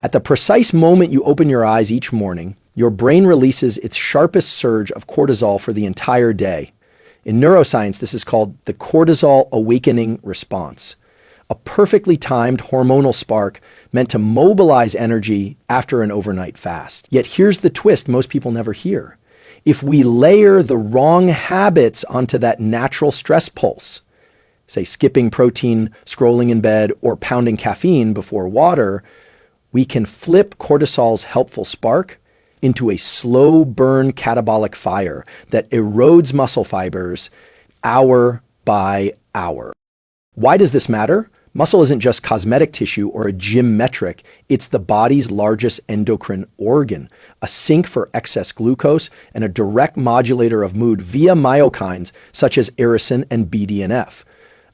At the precise moment you open your eyes each morning, your brain releases its sharpest surge of cortisol for the entire day. In neuroscience, this is called the cortisol awakening response, a perfectly timed hormonal spark meant to mobilize energy after an overnight fast. Yet here's the twist most people never hear. If we layer the wrong habits onto that natural stress pulse, say skipping protein, scrolling in bed, or pounding caffeine before water, we can flip cortisol's helpful spark into a slow burn catabolic fire that erodes muscle fibers hour by hour. Why does this matter? Muscle isn't just cosmetic tissue or a gym metric. It's the body's largest endocrine organ, a sink for excess glucose and a direct modulator of mood via myokines such as irisin and BDNF.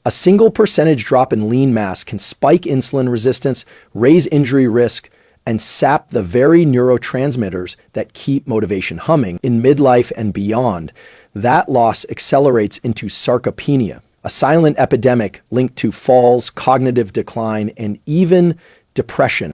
A single percentage drop in lean mass can spike insulin resistance, raise injury risk, and sap the very neurotransmitters that keep motivation humming in midlife and beyond. That loss accelerates into sarcopenia, a silent epidemic linked to falls, cognitive decline, and even depression.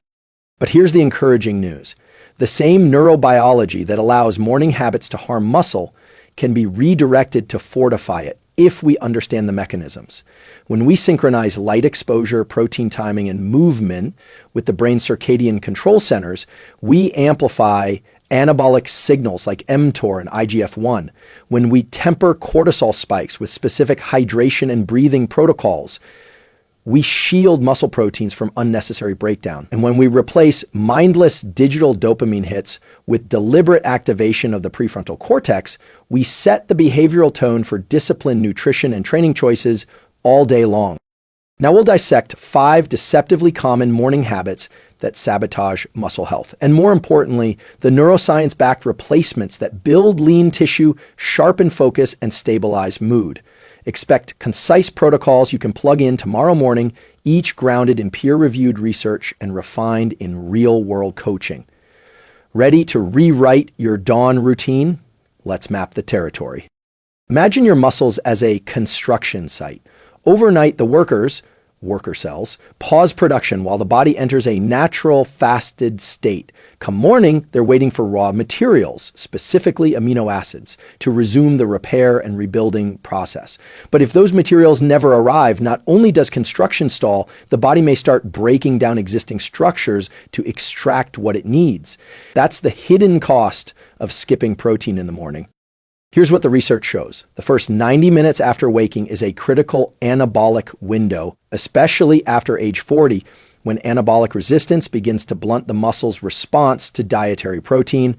But here's the encouraging news. The same neurobiology that allows morning habits to harm muscle can be redirected to fortify it if we understand the mechanisms. When we synchronize light exposure, protein timing, and movement with the brain's circadian control centers, we amplify anabolic signals like mTOR and IGF-1. When we temper cortisol spikes with specific hydration and breathing protocols, we shield muscle proteins from unnecessary breakdown. And when we replace mindless digital dopamine hits with deliberate activation of the prefrontal cortex, we set the behavioral tone for disciplined nutrition and training choices all day long. Now we'll dissect 5 deceptively common morning habits that sabotage muscle health. And more importantly, the neuroscience-backed replacements that build lean tissue, sharpen focus, and stabilize mood. Expect concise protocols you can plug in tomorrow morning, each grounded in peer-reviewed research and refined in real-world coaching. Ready to rewrite your dawn routine? Let's map the territory. Imagine your muscles as a construction site. Overnight, the worker cells, pause production while the body enters a natural fasted state. Come morning, they're waiting for raw materials, specifically amino acids, to resume the repair and rebuilding process. But if those materials never arrive, not only does construction stall, the body may start breaking down existing structures to extract what it needs. That's the hidden cost of skipping protein in the morning. Here's what the research shows. The first 90 minutes after waking is a critical anabolic window, especially after age 40, when anabolic resistance begins to blunt the muscle's response to dietary protein.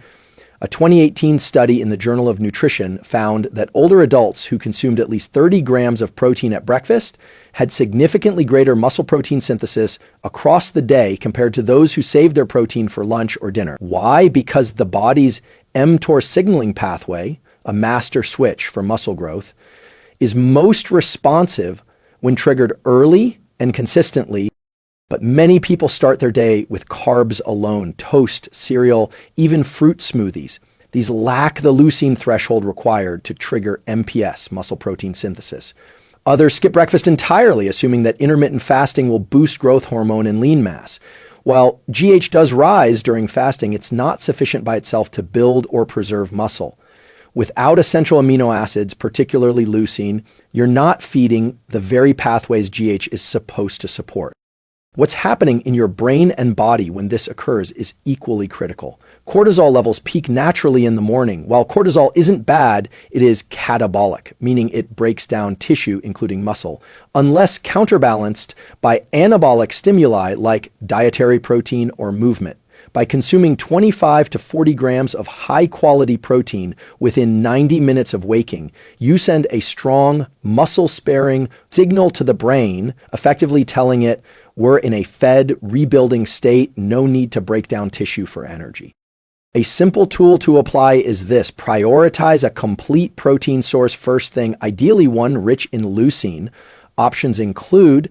A 2018 study in the Journal of Nutrition found that older adults who consumed at least 30 grams of protein at breakfast had significantly greater muscle protein synthesis across the day compared to those who saved their protein for lunch or dinner. Why? Because the body's mTOR signaling pathway, a master switch for muscle growth, is most responsive when triggered early and consistently. But many people start their day with carbs alone, toast, cereal, even fruit smoothies. These lack the leucine threshold required to trigger MPS, muscle protein synthesis. Others skip breakfast entirely, assuming that intermittent fasting will boost growth hormone and lean mass. While GH does rise during fasting, it's not sufficient by itself to build or preserve muscle. Without essential amino acids, particularly leucine, you're not feeding the very pathways GH is supposed to support. What's happening in your brain and body when this occurs is equally critical. Cortisol levels peak naturally in the morning. While cortisol isn't bad, it is catabolic, meaning it breaks down tissue, including muscle, unless counterbalanced by anabolic stimuli like dietary protein or movement. By consuming 25 to 40 grams of high-quality protein within 90 minutes of waking, you send a strong, muscle-sparing signal to the brain, effectively telling it, we're in a fed, rebuilding state, no need to break down tissue for energy. A simple tool to apply is this: prioritize a complete protein source first thing, ideally one rich in leucine. Options include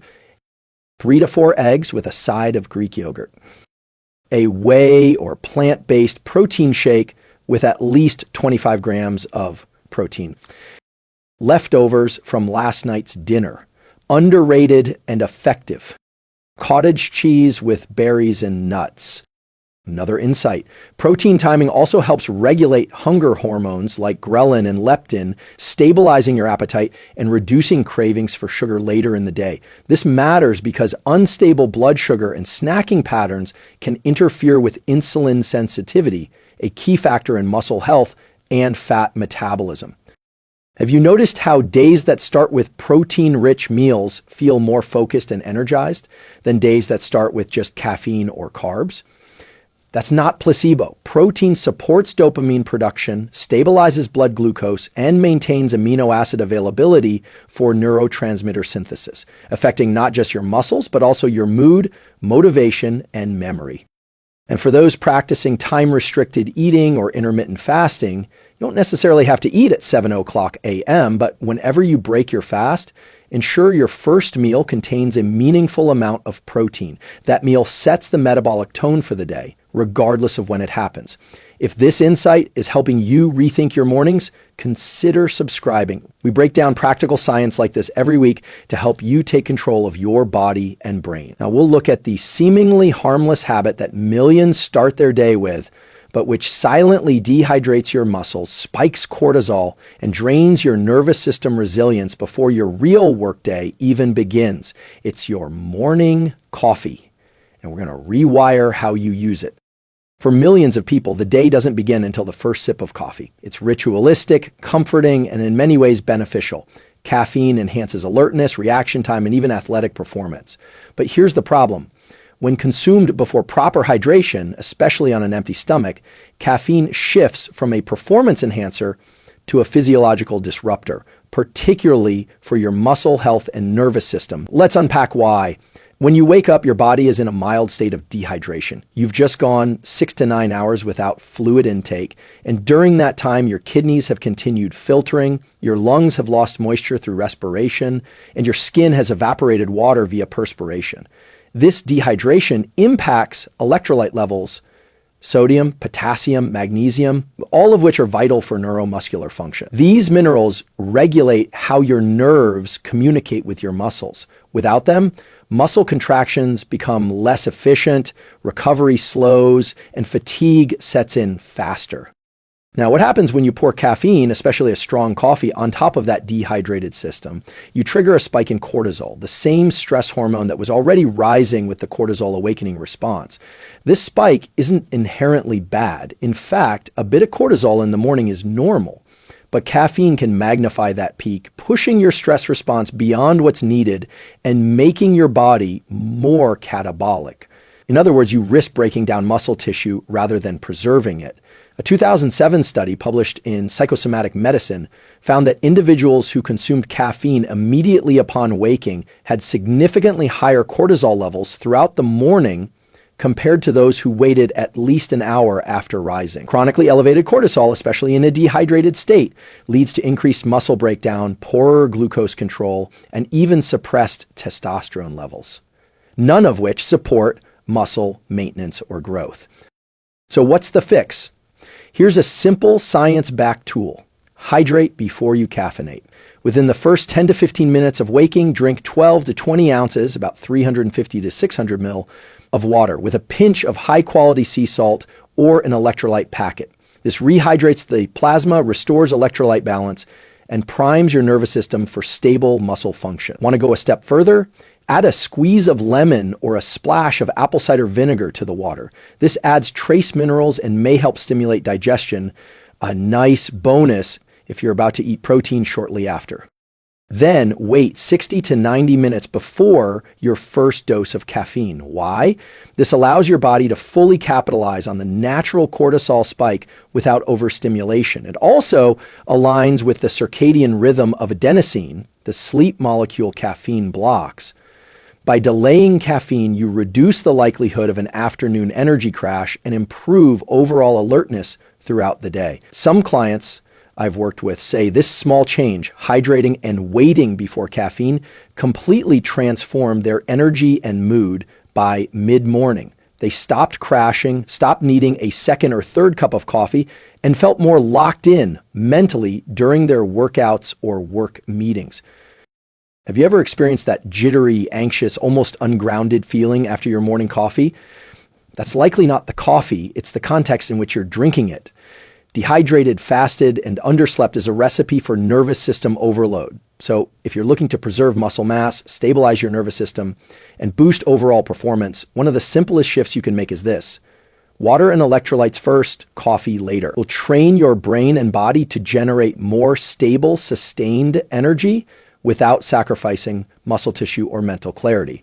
3 to 4 eggs with a side of Greek yogurt, a whey or plant-based protein shake with at least 25 grams of protein, leftovers from last night's dinner, underrated and effective, cottage cheese with berries and nuts, Another insight. Protein timing also helps regulate hunger hormones like ghrelin and leptin, stabilizing your appetite and reducing cravings for sugar later in the day. This matters because unstable blood sugar and snacking patterns can interfere with insulin sensitivity, a key factor in muscle health and fat metabolism. Have you noticed how days that start with protein-rich meals feel more focused and energized than days that start with just caffeine or carbs? That's not placebo. Protein supports dopamine production, stabilizes blood glucose, and maintains amino acid availability for neurotransmitter synthesis, affecting not just your muscles, but also your mood, motivation, and memory. And for those practicing time-restricted eating or intermittent fasting, you don't necessarily have to eat at 7:00 a.m., but whenever you break your fast, ensure your first meal contains a meaningful amount of protein. That meal sets the metabolic tone for the day, regardless of when it happens. If this insight is helping you rethink your mornings, consider subscribing. We break down practical science like this every week to help you take control of your body and brain. Now, we'll look at the seemingly harmless habit that millions start their day with, but which silently dehydrates your muscles, spikes cortisol, and drains your nervous system resilience before your real workday even begins. It's your morning coffee, and we're going to rewire how you use it. For millions of people, the day doesn't begin until the first sip of coffee. It's ritualistic, comforting, and in many ways beneficial. Caffeine enhances alertness, reaction time, and even athletic performance. But here's the problem. When consumed before proper hydration, especially on an empty stomach, caffeine shifts from a performance enhancer to a physiological disruptor, particularly for your muscle health and nervous system. Let's unpack why. When you wake up, your body is in a mild state of dehydration. You've just gone 6 to 9 hours without fluid intake, and during that time, your kidneys have continued filtering, your lungs have lost moisture through respiration, and your skin has evaporated water via perspiration. This dehydration impacts electrolyte levels, sodium, potassium, magnesium, all of which are vital for neuromuscular function. These minerals regulate how your nerves communicate with your muscles. Without them, muscle contractions become less efficient, recovery slows, and fatigue sets in faster. Now, what happens when you pour caffeine, especially a strong coffee, on top of that dehydrated system? You trigger a spike in cortisol, the same stress hormone that was already rising with the cortisol awakening response. This spike isn't inherently bad. In fact, a bit of cortisol in the morning is normal. But caffeine can magnify that peak, pushing your stress response beyond what's needed and making your body more catabolic. In other words, you risk breaking down muscle tissue rather than preserving it. A 2007 study published in Psychosomatic Medicine found that individuals who consumed caffeine immediately upon waking had significantly higher cortisol levels throughout the morning compared to those who waited at least an hour after rising. Chronically elevated cortisol, especially in a dehydrated state, leads to increased muscle breakdown, poorer glucose control, and even suppressed testosterone levels, none of which support muscle maintenance or growth. So what's the fix? Here's a simple science-backed tool. Hydrate before you caffeinate. Within the first 10 to 15 minutes of waking, drink 12 to 20 ounces, about 350 to 600 ml, of water with a pinch of high-quality sea salt or an electrolyte packet. This rehydrates the plasma, restores electrolyte balance, and primes your nervous system for stable muscle function. Want to go a step further? Add a squeeze of lemon or a splash of apple cider vinegar to the water. This adds trace minerals and may help stimulate digestion, a nice bonus if you're about to eat protein shortly after. Then wait 60 to 90 minutes before your first dose of caffeine. Why? This allows your body to fully capitalize on the natural cortisol spike without overstimulation. It also aligns with the circadian rhythm of adenosine, the sleep molecule caffeine blocks. By delaying caffeine, you reduce the likelihood of an afternoon energy crash and improve overall alertness throughout the day. Some clients I've worked with say this small change, hydrating and waiting before caffeine, completely transformed their energy and mood by mid-morning. They stopped crashing, stopped needing a second or third cup of coffee, and felt more locked in mentally during their workouts or work meetings. Have you ever experienced that jittery, anxious, almost ungrounded feeling after your morning coffee? That's likely not the coffee, it's the context in which you're drinking it. Dehydrated, fasted, and underslept is a recipe for nervous system overload. So if you're looking to preserve muscle mass, stabilize your nervous system, and boost overall performance, one of the simplest shifts you can make is this. Water and electrolytes first, coffee later. Will train your brain and body to generate more stable, sustained energy without sacrificing muscle tissue or mental clarity.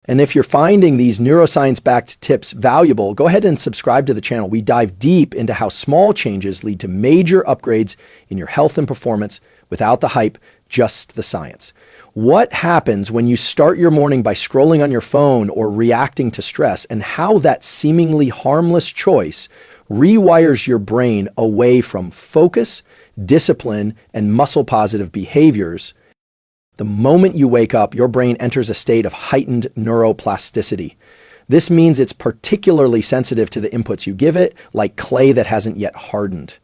And if you're finding these neuroscience-backed tips valuable, go ahead and subscribe to the channel. We dive deep into how small changes lead to major upgrades in your health and performance without the hype, just the science. What happens when you start your morning by scrolling on your phone or reacting to stress, and how that seemingly harmless choice rewires your brain away from focus, discipline, and muscle-positive behaviors. The moment you wake up, your brain enters a state of heightened neuroplasticity. This means it's particularly sensitive to the inputs you give it, like clay that hasn't yet hardened.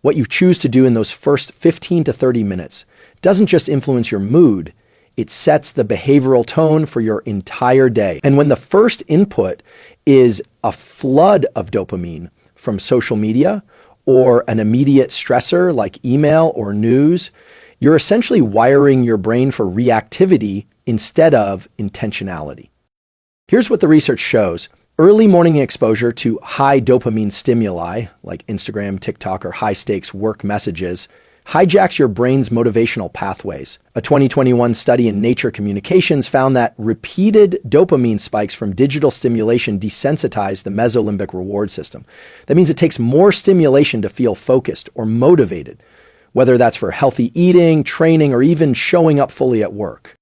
What you choose to do in those first 15 to 30 minutes doesn't just influence your mood, it sets the behavioral tone for your entire day. And when the first input is a flood of dopamine from social media or an immediate stressor like email or news, you're essentially wiring your brain for reactivity instead of intentionality. Here's what the research shows. Early morning exposure to high dopamine stimuli, like Instagram, TikTok, or high-stakes work messages, hijacks your brain's motivational pathways. A 2021 study in Nature Communications found that repeated dopamine spikes from digital stimulation desensitize the mesolimbic reward system. That means it takes more stimulation to feel focused or motivated, whether that's for healthy eating, training, or even showing up fully at work.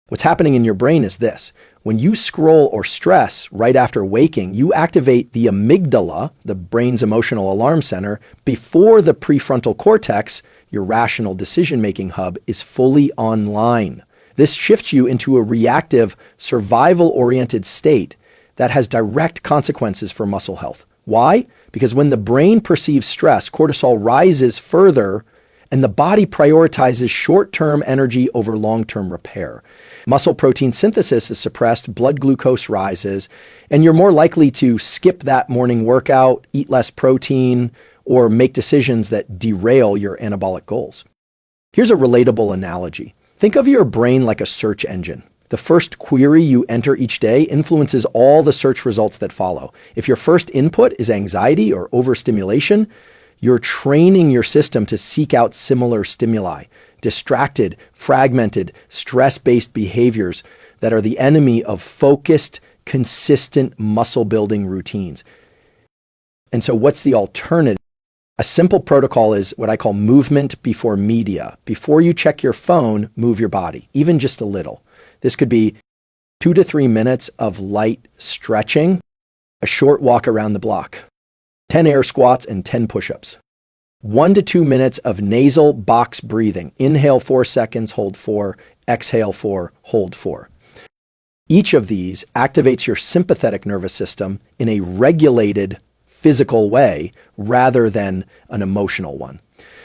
What's happening in your brain is this. When you scroll or stress right after waking, you activate the amygdala, the brain's emotional alarm center, before the prefrontal cortex, your rational decision-making hub, is fully online. This shifts you into a reactive, survival-oriented state that has direct consequences for muscle health. Why? Because when the brain perceives stress, cortisol rises further, and the body prioritizes short-term energy over long-term repair. Muscle protein synthesis is suppressed, blood glucose rises, and you're more likely to skip that morning workout, eat less protein, or make decisions that derail your anabolic goals. Here's a relatable analogy. Think of your brain like a search engine. The first query you enter each day influences all the search results that follow. If your first input is anxiety or overstimulation, you're training your system to seek out similar stimuli, distracted, fragmented, stress-based behaviors that are the enemy of focused, consistent muscle-building routines. And so what's the alternative? A simple protocol is what I call movement before media. Before you check your phone, move your body, even just a little. This could be 2 to 3 minutes of light stretching, a short walk around the block, 10 air squats and 10 push-ups. 1 to 2 minutes of nasal box breathing. Inhale 4 seconds, hold 4, exhale 4, hold 4. Each of these activates your sympathetic nervous system in a regulated physical way rather than an emotional one.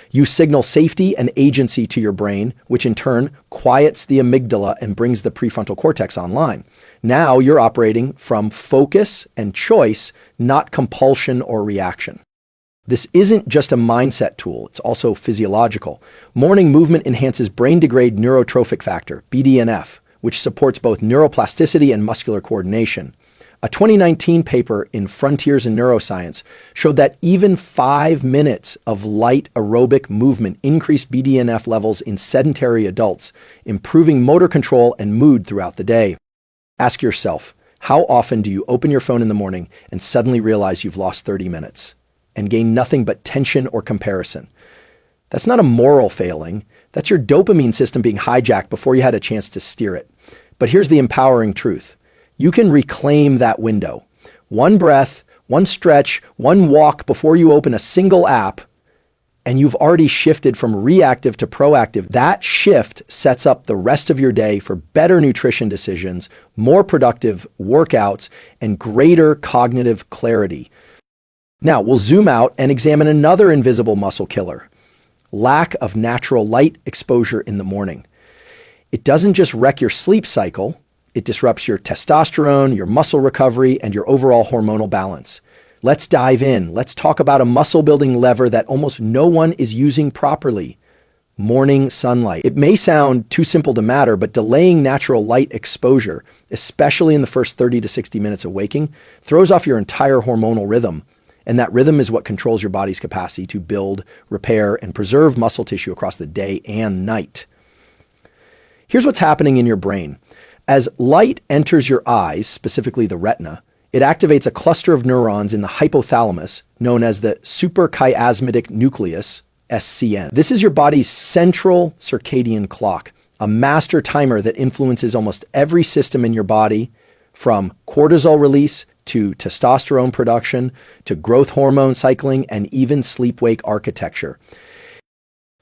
You signal safety and agency to your brain, which in turn quiets the amygdala and brings the prefrontal cortex online. Now you're operating from focus and choice, not compulsion or reaction. This isn't just a mindset tool, it's also physiological. Morning movement enhances brain-degrade neurotrophic factor, BDNF, which supports both neuroplasticity and muscular coordination. A 2019 paper in Frontiers in Neuroscience showed that even 5 minutes of light aerobic movement increased BDNF levels in sedentary adults, improving motor control and mood throughout the day. Ask yourself, how often do you open your phone in the morning and suddenly realize you've lost 30 minutes and gain nothing but tension or comparison? That's not a moral failing. That's your dopamine system being hijacked before you had a chance to steer it. But here's the empowering truth. You can reclaim that window. One breath, one stretch, one walk before you open a single app, and you've already shifted from reactive to proactive. That shift sets up the rest of your day for better nutrition decisions, more productive workouts, and greater cognitive clarity. Now, we'll zoom out and examine another invisible muscle killer: lack of natural light exposure in the morning. It doesn't just wreck your sleep cycle, It disrupts your testosterone, your muscle recovery, and your overall hormonal balance. Let's dive in. Let's talk about a muscle-building lever that almost no one is using properly: morning sunlight. It may sound too simple to matter, but delaying natural light exposure, especially in the first 30 to 60 minutes of waking, throws off your entire hormonal rhythm. And that rhythm is what controls your body's capacity to build, repair, and preserve muscle tissue across the day and night. Here's what's happening in your brain. As light enters your eyes, specifically the retina, it activates a cluster of neurons in the hypothalamus, known as the suprachiasmatic nucleus, SCN. This is your body's central circadian clock, a master timer that influences almost every system in your body, from cortisol release to testosterone production to growth hormone cycling and even sleep-wake architecture.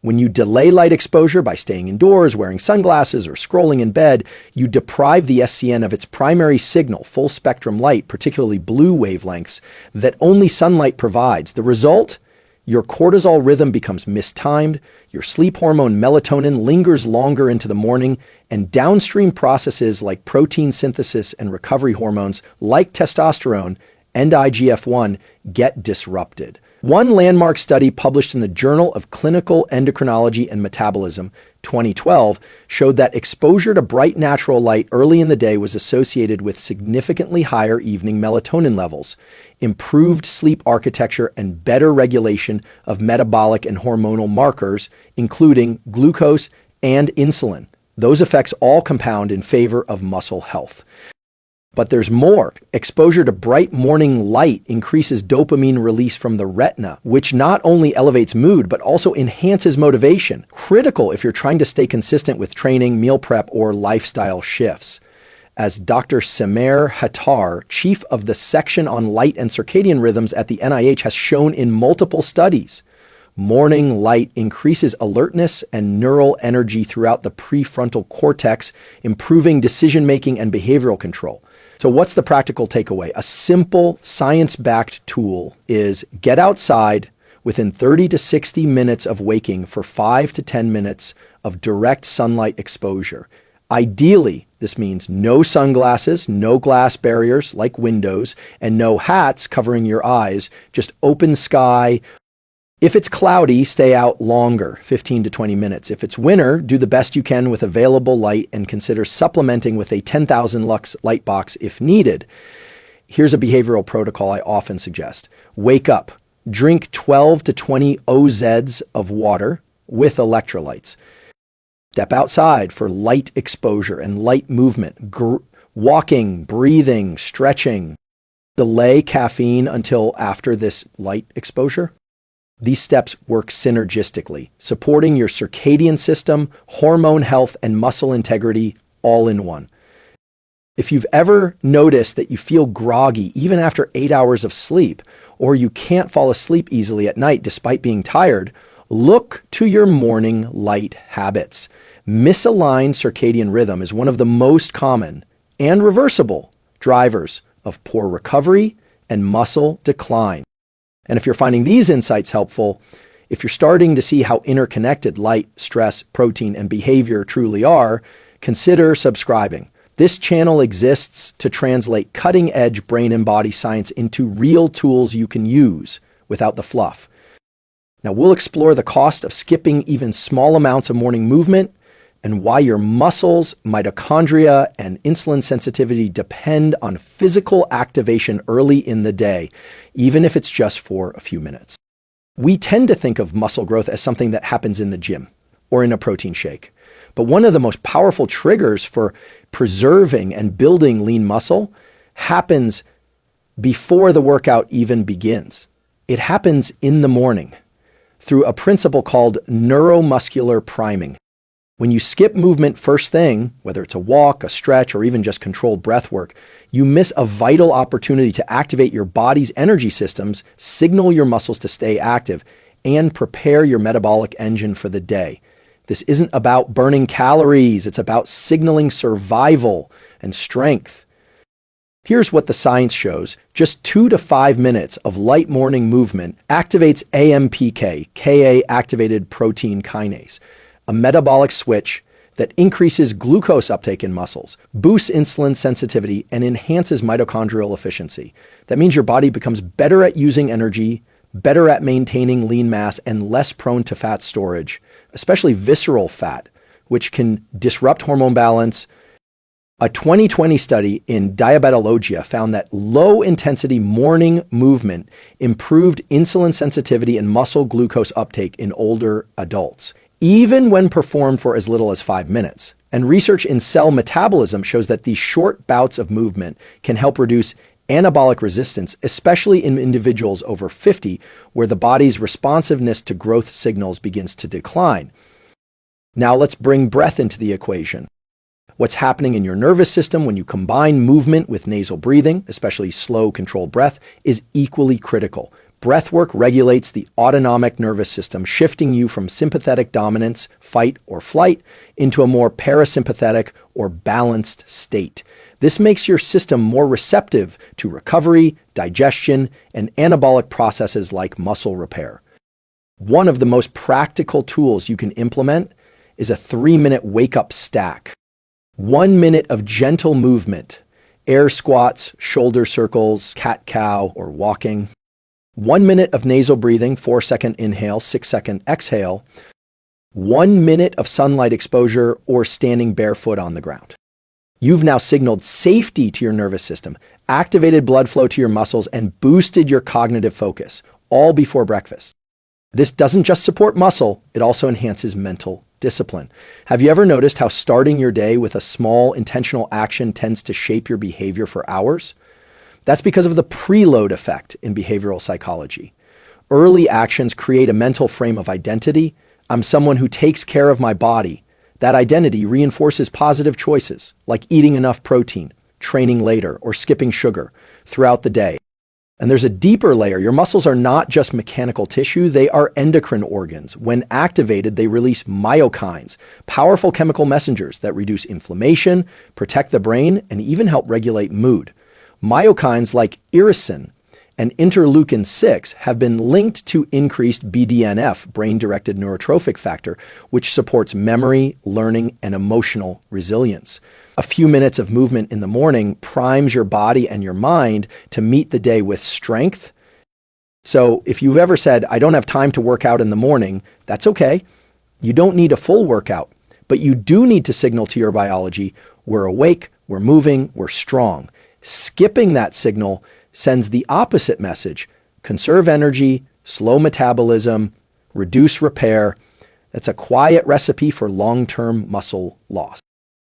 When you delay light exposure by staying indoors, wearing sunglasses, or scrolling in bed, you deprive the SCN of its primary signal, full-spectrum light, particularly blue wavelengths, that only sunlight provides. The result? Your cortisol rhythm becomes mistimed, your sleep hormone melatonin lingers longer into the morning, and downstream processes like protein synthesis and recovery hormones like testosterone and IGF-1 get disrupted. One landmark study published in the Journal of Clinical Endocrinology and Metabolism, 2012, showed that exposure to bright natural light early in the day was associated with significantly higher evening melatonin levels, improved sleep architecture, and better regulation of metabolic and hormonal markers, including glucose and insulin. Those effects all compound in favor of muscle health. But there's more. Exposure to bright morning light increases dopamine release from the retina, which not only elevates mood, but also enhances motivation, critical if you're trying to stay consistent with training, meal prep, or lifestyle shifts. As Dr. Samer Hattar, chief of the section on light and circadian rhythms at the NIH, has shown in multiple studies, morning light increases alertness and neural energy throughout the prefrontal cortex, improving decision-making and behavioral control. So what's the practical takeaway? A simple science-backed tool is get outside within 30 to 60 minutes of waking for 5 to 10 minutes of direct sunlight exposure. Ideally, this means no sunglasses, no glass barriers like windows, and no hats covering your eyes, just open sky. If it's cloudy, stay out longer, 15 to 20 minutes. If it's winter, do the best you can with available light and consider supplementing with a 10,000 lux light box if needed. Here's a behavioral protocol I often suggest. Wake up, drink 12 to 20 OZs of water with electrolytes. Step outside for light exposure and light movement, walking, breathing, stretching. Delay caffeine until after this light exposure. These steps work synergistically, supporting your circadian system, hormone health, and muscle integrity all in one. If you've ever noticed that you feel groggy even after 8 hours of sleep, or you can't fall asleep easily at night despite being tired, look to your morning light habits. Misaligned circadian rhythm is one of the most common and reversible drivers of poor recovery and muscle decline. And if you're finding these insights helpful, if you're starting to see how interconnected light, stress, protein, and behavior truly are, consider subscribing. This channel exists to translate cutting-edge brain and body science into real tools you can use without the fluff. Now, we'll explore the cost of skipping even small amounts of morning movement and why your muscles, mitochondria, and insulin sensitivity depend on physical activation early in the day, even if it's just for a few minutes. We tend to think of muscle growth as something that happens in the gym or in a protein shake. But one of the most powerful triggers for preserving and building lean muscle happens before the workout even begins. It happens in the morning through a principle called neuromuscular priming. When you skip movement first thing, whether it's a walk, a stretch, or even just controlled breath work, you miss a vital opportunity to activate your body's energy systems, signal your muscles to stay active, and prepare your metabolic engine for the day. This isn't about burning calories, it's about signaling survival and strength. Here's what the science shows. Just 2 to 5 minutes of light morning movement activates AMPK, Ka activated protein kinase, a metabolic switch that increases glucose uptake in muscles, boosts insulin sensitivity, and enhances mitochondrial efficiency. That means your body becomes better at using energy, better at maintaining lean mass, and less prone to fat storage, especially visceral fat, which can disrupt hormone balance. A 2020 study in Diabetologia found that low-intensity morning movement improved insulin sensitivity and muscle glucose uptake in older adults, even when performed for as little as 5 minutes. And research in cell metabolism shows that these short bouts of movement can help reduce anabolic resistance, especially in individuals over 50, where the body's responsiveness to growth signals begins to decline. Now let's bring breath into the equation. What's happening in your nervous system when you combine movement with nasal breathing, especially slow, controlled breath, is equally critical. Breathwork regulates the autonomic nervous system, shifting you from sympathetic dominance, fight or flight, into a more parasympathetic or balanced state. This makes your system more receptive to recovery, digestion, and anabolic processes like muscle repair. One of the most practical tools you can implement is a 3-minute wake-up stack. 1 minute of gentle movement, air squats, shoulder circles, cat-cow, or walking. 1 minute of nasal breathing, 4-second inhale, 6-second exhale. 1 minute of sunlight exposure or standing barefoot on the ground. You've now signaled safety to your nervous system, activated blood flow to your muscles, and boosted your cognitive focus, all before breakfast. This doesn't just support muscle, it also enhances mental discipline. Have you ever noticed how starting your day with a small intentional action tends to shape your behavior for hours? That's because of the preload effect in behavioral psychology. Early actions create a mental frame of identity. I'm someone who takes care of my body. That identity reinforces positive choices, like eating enough protein, training later, or skipping sugar throughout the day. And there's a deeper layer. Your muscles are not just mechanical tissue, they are endocrine organs. When activated, they release myokines, powerful chemical messengers that reduce inflammation, protect the brain, and even help regulate mood. Myokines like irisin and interleukin-6 have been linked to increased BDNF, brain-directed neurotrophic factor, which supports memory, learning, and emotional resilience. A few minutes of movement in the morning primes your body and your mind to meet the day with strength. So if you've ever said, I don't have time to work out in the morning, that's okay. You don't need a full workout, but you do need to signal to your biology, we're awake, we're moving, we're strong. Skipping that signal sends the opposite message: conserve energy, slow metabolism, reduce repair. That's a quiet recipe for long-term muscle loss.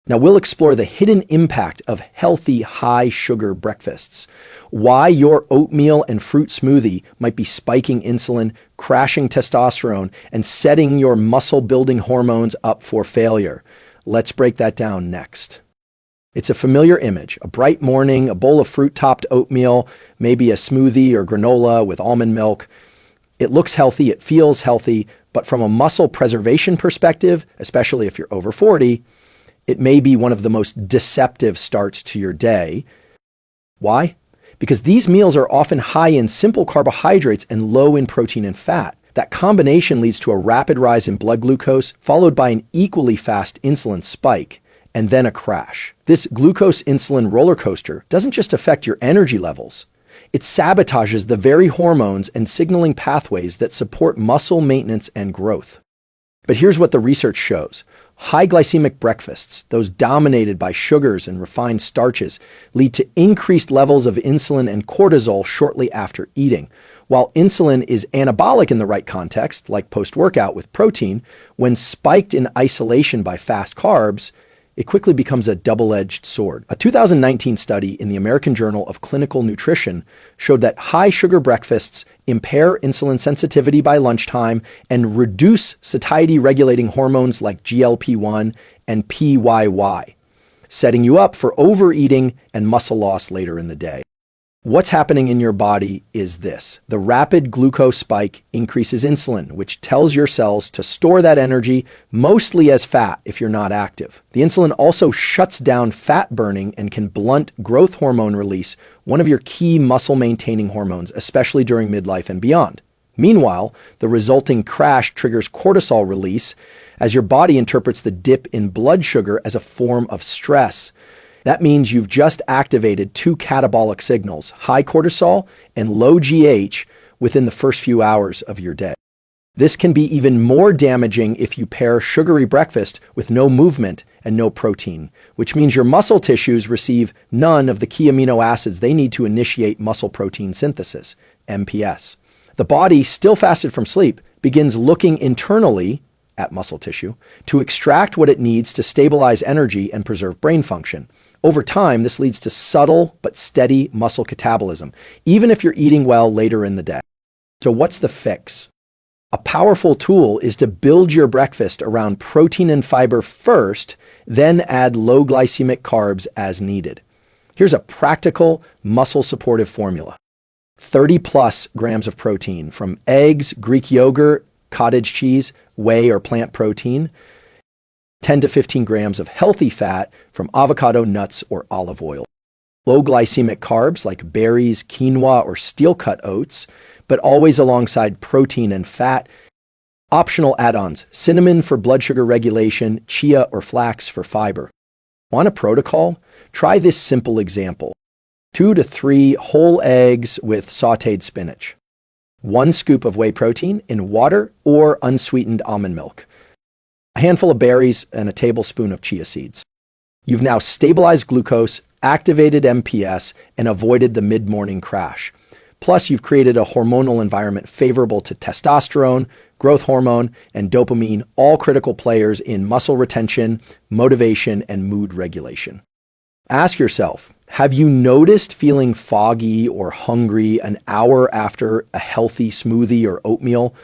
Now we'll explore the hidden impact of healthy, high-sugar breakfasts, why your oatmeal and fruit smoothie might be spiking insulin, crashing testosterone, and setting your muscle-building hormones up for failure. Let's break that down next. It's a familiar image: a bright morning, a bowl of fruit-topped oatmeal, maybe a smoothie or granola with almond milk. It looks healthy, it feels healthy, but from a muscle preservation perspective, especially if you're over 40, it may be one of the most deceptive starts to your day. Why? Because these meals are often high in simple carbohydrates and low in protein and fat. That combination leads to a rapid rise in blood glucose, followed by an equally fast insulin spike, and then a crash. This glucose-insulin roller coaster doesn't just affect your energy levels. It sabotages the very hormones and signaling pathways that support muscle maintenance and growth. But here's what the research shows. High glycemic breakfasts, those dominated by sugars and refined starches, lead to increased levels of insulin and cortisol shortly after eating. While insulin is anabolic in the right context, like post-workout with protein, when spiked in isolation by fast carbs, it quickly becomes a double-edged sword. A 2019 study in the American Journal of Clinical Nutrition showed that high-sugar breakfasts impair insulin sensitivity by lunchtime and reduce satiety-regulating hormones like GLP-1 and PYY, setting you up for overeating and muscle loss later in the day. What's happening in your body is this. The rapid glucose spike increases insulin, which tells your cells to store that energy, mostly as fat if you're not active. The insulin also shuts down fat burning and can blunt growth hormone release, one of your key muscle-maintaining hormones, especially during midlife and beyond. Meanwhile, the resulting crash triggers cortisol release as your body interprets the dip in blood sugar as a form of stress. That means you've just activated two catabolic signals, high cortisol and low GH, within the first few hours of your day. This can be even more damaging if you pair sugary breakfast with no movement and no protein, which means your muscle tissues receive none of the key amino acids they need to initiate muscle protein synthesis, MPS. The body, still fasted from sleep, begins looking internally at muscle tissue to extract what it needs to stabilize energy and preserve brain function. Over time, this leads to subtle but steady muscle catabolism, even if you're eating well later in the day. So what's the fix? A powerful tool is to build your breakfast around protein and fiber first, then add low glycemic carbs as needed. Here's a practical muscle supportive formula. 30 plus grams of protein from eggs, Greek yogurt, cottage cheese, whey or plant protein, 10 to 15 grams of healthy fat from avocado, nuts, or olive oil. Low glycemic carbs like berries, quinoa, or steel-cut oats, but always alongside protein and fat. Optional add-ons, cinnamon for blood sugar regulation, chia or flax for fiber. Want a protocol? Try this simple example. 2 to 3 whole eggs with sautéed spinach. 1 scoop of whey protein in water or unsweetened almond milk. A handful of berries and a tablespoon of chia seeds. You've now stabilized glucose, activated MPS, and avoided the mid-morning crash. Plus, you've created a hormonal environment favorable to testosterone, growth hormone, and dopamine, all critical players in muscle retention, motivation, and mood regulation. Ask yourself, have you noticed feeling foggy or hungry an hour after a healthy smoothie or oatmeal?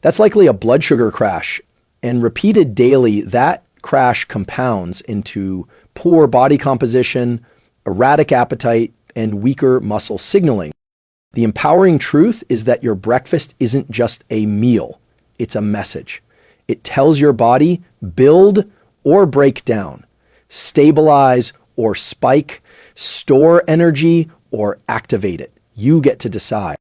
That's likely a blood sugar crash, and repeated daily, that crash compounds into poor body composition, erratic appetite, and weaker muscle signaling. The empowering truth is that your breakfast isn't just a meal, it's a message. It tells your body, build or break down, stabilize or spike, store energy or activate it. You get to decide.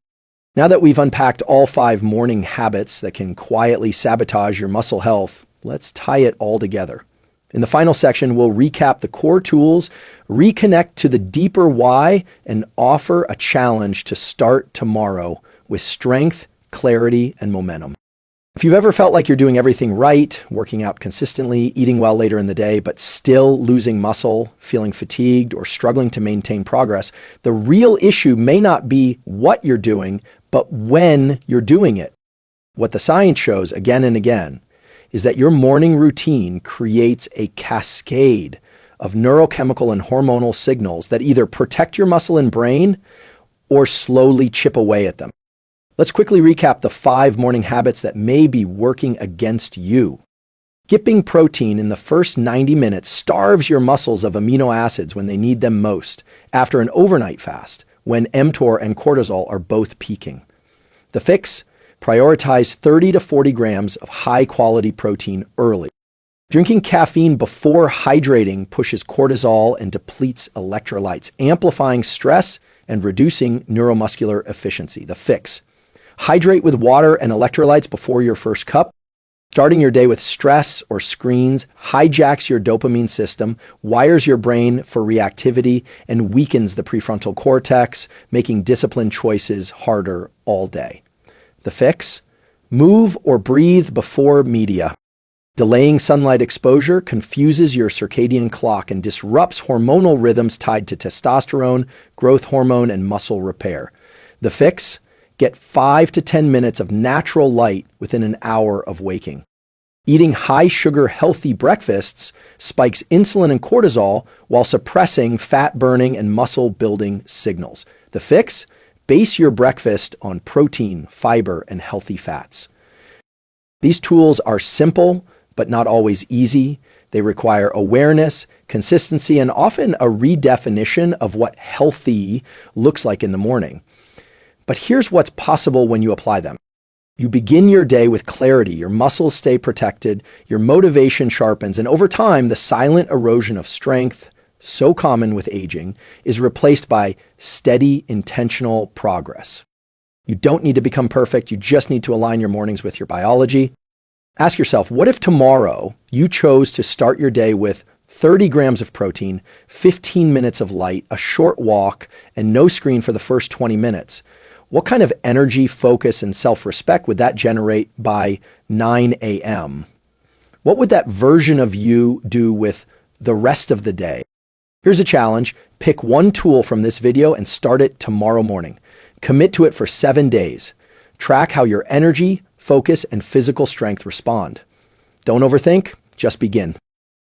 Now that we've unpacked all 5 morning habits that can quietly sabotage your muscle health, let's tie it all together. In the final section, we'll recap the core tools, reconnect to the deeper why, and offer a challenge to start tomorrow with strength, clarity, and momentum. If you've ever felt like you're doing everything right, working out consistently, eating well later in the day, but still losing muscle, feeling fatigued, or struggling to maintain progress, the real issue may not be what you're doing, but when you're doing it. What the science shows again and again is that your morning routine creates a cascade of neurochemical and hormonal signals that either protect your muscle and brain or slowly chip away at them. Let's quickly recap the 5 morning habits that may be working against you. Skipping protein in the first 90 minutes starves your muscles of amino acids when they need them most, after an overnight fast, when mTOR and cortisol are both peaking. The fix? Prioritize 30 to 40 grams of high-quality protein early. Drinking caffeine before hydrating pushes cortisol and depletes electrolytes, amplifying stress and reducing neuromuscular efficiency. The fix? Hydrate with water and electrolytes before your first cup. Starting your day with stress or screens hijacks your dopamine system, wires your brain for reactivity, and weakens the prefrontal cortex, making disciplined choices harder all day. The fix? Move or breathe before media. Delaying sunlight exposure confuses your circadian clock and disrupts hormonal rhythms tied to testosterone, growth hormone, and muscle repair. The fix? Get 5 to 10 minutes of natural light within an hour of waking. Eating high-sugar, healthy breakfasts spikes insulin and cortisol while suppressing fat-burning and muscle-building signals. The fix? Base your breakfast on protein, fiber, and healthy fats. These tools are simple, but not always easy. They require awareness, consistency, and often a redefinition of what healthy looks like in the morning. But here's what's possible when you apply them. You begin your day with clarity, your muscles stay protected, your motivation sharpens, and over time, the silent erosion of strength, so common with aging, is replaced by steady, intentional progress. You don't need to become perfect. You just need to align your mornings with your biology. Ask yourself, what if tomorrow you chose to start your day with 30 grams of protein, 15 minutes of light, a short walk, and no screen for the first 20 minutes? What kind of energy, focus, and self-respect would that generate by 9 a.m.? What would that version of you do with the rest of the day? Here's a challenge. Pick one tool from this video and start it tomorrow morning. Commit to it for 7 days. Track how your energy, focus, and physical strength respond. Don't overthink, just begin.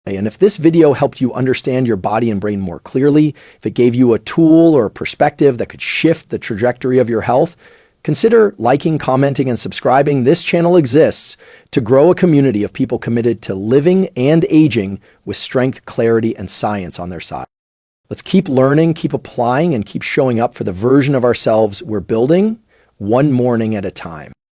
And if this video helped you understand your body and brain more clearly, if it gave you a tool or a perspective that could shift the trajectory of your health, consider liking, commenting, and subscribing. This channel exists to grow a community of people committed to living and aging with strength, clarity, and science on their side. Let's keep learning, keep applying, and keep showing up for the version of ourselves we're building, one morning at a time.